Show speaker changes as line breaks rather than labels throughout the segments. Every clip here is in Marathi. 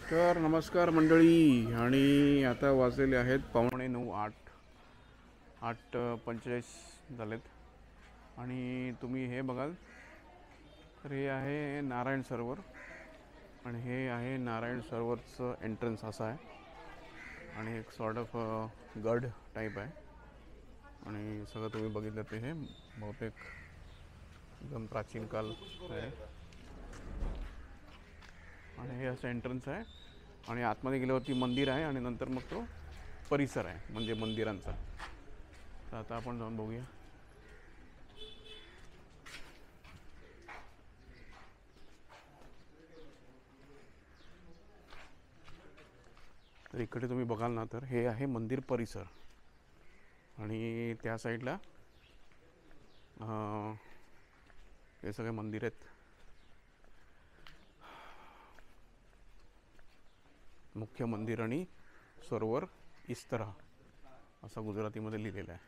तर नमस्कार मंडळी, आणि आता वाजलेले आहेत 9:45, 8:45 झालेत. आणि तुम्ही हे बघाल तर हे आहे नारायण सरोवर, आणि हे आहे नारायण सरोवरचं एंट्रन्स असं आहे, आणि एक सॉर्ट ऑफ गड टाईप आहे. आणि सगळं तुम्ही बघितलं ते हे बहुतेक एकदम प्राचीन काल आहे. आणि हे असं एंट्रन्स आहे, आणि आतमध्ये गेल्यावरती मंदिर आहे, आणि नंतर मग तो परिसर आहे म्हणजे मंदिरांचा. तर आता आपण जाऊन बघूया. तर इकडे तुम्ही बघाल ना तर हे आहे मंदिर परिसर, आणि त्या साईडला हे सगळे मंदिर आहेत. मुख्य मंदिर आणि सरोवर इस तरह असं गुजरातीमध्ये लिहिलेलं आहे.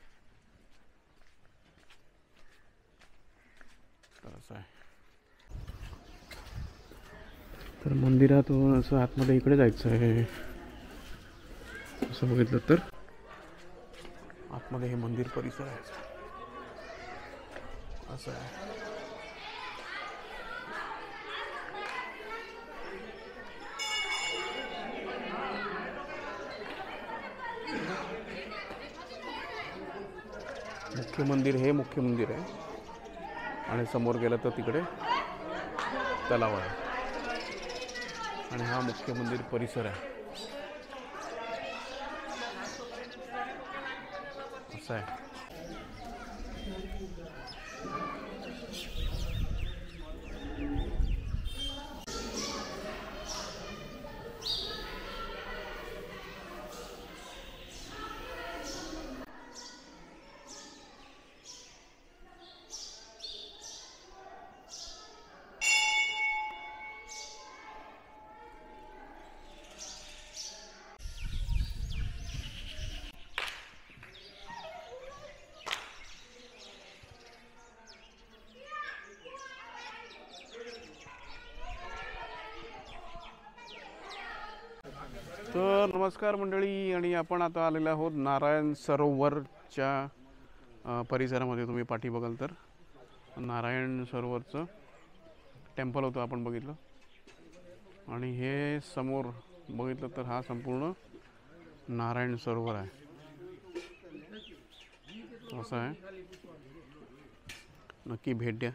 तर असं आहे. तर मंदिरातून असं आतमध्ये इकडे जायचं आहे. असं बघितलं तर आतमध्ये हे मंदिर परिसर आहे असं आहे. मुख्य मंदिर हे मुख्य मंदिर आहे, आणि समोर गेलं तर तिकडे तलाव आहे, आणि हा मुख्य मंदिर परिसर आहे असं आहे. तर नमस्कार मंडळी, आणि आपण आता आलेलो आहोत नारायण सरोवरच्या परिसरामध्ये. तुम्ही पाठी बघाल तर नारायण सरोवरचं टेम्पल होतं आपण बघितलं, आणि हे समोर बघितलं तर हा संपूर्ण नारायण सरोवर आहे असं आहे. नक्की भेट द्या.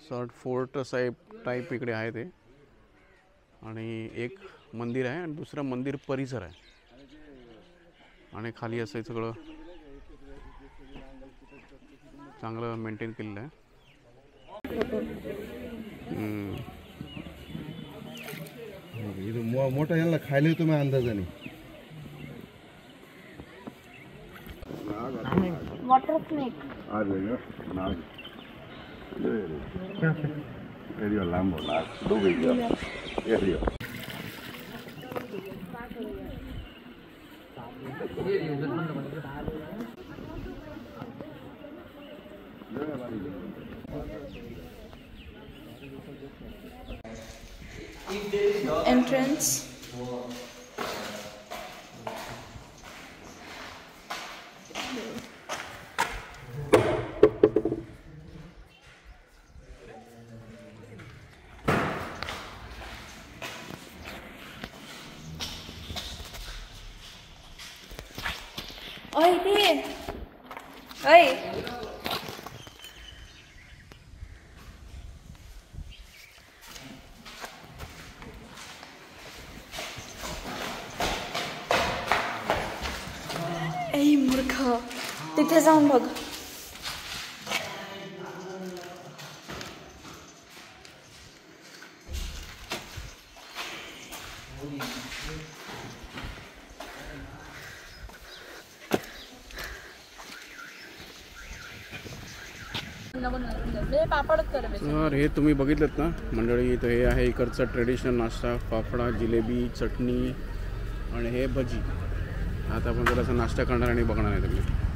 सॉर्ट फोर्ट टाईप इकडे आहे ते, आणि एक मंदिर आहे आणि दुसरं मंदिर परिसर आहे, आणि खाली असं सगळं चांगलं मेंटेन केलेलं आहे.
मोठा याला खायला तुम्ही अंदाजाने
water snake entrance. Oi, Ti. Oi. ए मूर्ख, तिथे जाऊन बघ.
तर हे तुम्ही बघितलं ना मंडळी, तर हे आहे इकडचा ट्रेडिशनल नाश्ता. फाफडा, जिलेबी, चटणी, आणि हे भजी. आता आपण थोडासा नाश्ता करणार आणि बघणार आहे तुम्ही.